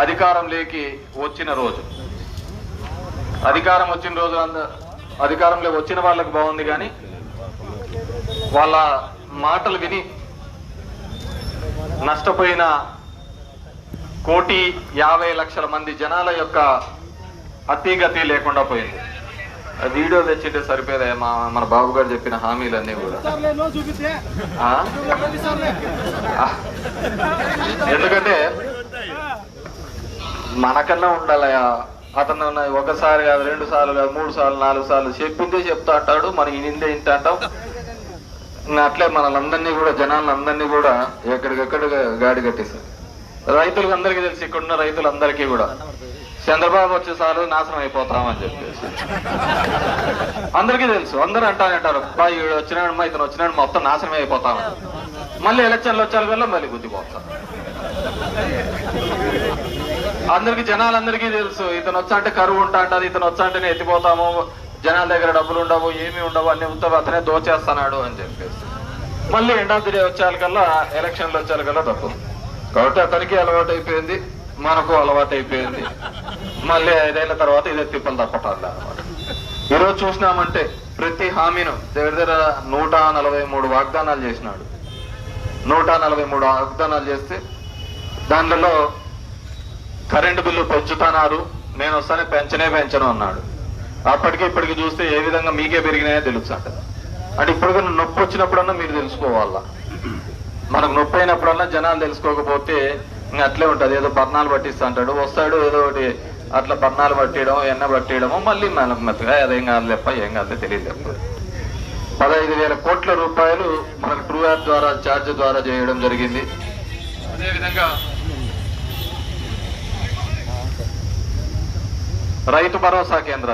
అధికారంలోకి వచ్చిన రోజు, అధికారంలో వచ్చిన వాళ్ళకి బాగుంది, కానీ వాళ్ళ మాటలు విని నష్టపోయిన 1,50,00,000 మంది జనాల యొక్క అతిగతి లేకుండా పోయింది. వీడియో తెచ్చింటే సరిపోయేదే మన బాబు గారు చెప్పిన హామీలన్నీ కూడా. ఎందుకంటే మనకన్నా ఉండాలయా, అతను ఒకసారి కాదు, 2 సార్లు కాదు, 3 సార్లు 4 సార్లు చెప్పిందే చెప్తా అంటాడు, మనం ఇనిందే ఇంట అంటాం. అట్లే మనలందరినీ కూడా, జనాలందరినీ కూడా ఎక్కడికెక్కడ గాడి కట్టేశారు. రైతులకు అందరికీ తెలుసు, ఇక్కడున్న రైతులందరికీ కూడా చంద్రబాబు వచ్చేసారు నాశనం అయిపోతామని చెప్పేసి అందరికీ తెలుసు. అందరూ అంటారు, ఈడు వచ్చినాడు, ఇతను వచ్చినాడు, మొత్తం నాశనం అయిపోతామని. మళ్ళీ ఎలక్షన్లు వచ్చారు వల్ల మళ్ళీ గుద్దిపోతాం. జనాలందరికీ తెలుసు, ఇతను వచ్చా అంటే కరువు ఉంటా అంటది, ఇతను వచ్చా అంటేనే ఎత్తిపోతాము, జనాల దగ్గర డబ్బులు ఉండవు, ఏమీ ఉండవు, అన్ని ఉంటావు, అతనే దోచేస్తున్నాడు అని చెప్పేసి మళ్ళీ ఎండ్ ఆఫ్ ది డే వచ్చేకల్లా, ఎలక్షన్లు వచ్చేకల్లా తప్పు. కాబట్టి అతనికి అలవాటు అయిపోయింది, మనకు అలవాటు అయిపోయింది. మళ్ళీ 5 ఏళ్ల తర్వాత ఇదే తిప్పలు తప్పటాలి అనమాట. ఈరోజు చూసినామంటే ప్రతి హామీను దగ్గర 143 వాగ్దానాలు చేసినాడు. 143 వాగ్దానాలు చేస్తే దానిలో కరెంటు బిల్లు పెంచుతున్నారు, నేను వస్తానే పెంచను అన్నాడు. అప్పటికి ఇప్పటికి చూస్తే ఏ విధంగా మీకే పెరిగినాయో తెలుసు అంట. అంటే ఇప్పుడు నొప్పి వచ్చినప్పుడన్నా మీరు తెలుసుకోవాలా. మనకు నొప్పి అయినప్పుడన్నా జనాలు తెలుసుకోకపోతే ఇంకా అట్లే ఉంటుంది. ఏదో బర్ణాలు పట్టిస్తా అంటాడు, వస్తాడు ఏదో ఒకటి అట్లా బర్ణాలు పట్టేయడం, ఎన్న పట్టేయడము, మళ్ళీ మనకు మెత్తగా అదేం కాదు లేప్ప, ఏం కాదు తెలియదు లేప్ప. 15,000 కోట్ల రూపాయలు మనకు ట్రూ యాప్ ద్వారా, ఛార్జ్ ద్వారా చేయడం జరిగింది. అదేవిధంగా రైతు భరోసా కేంద్రాలు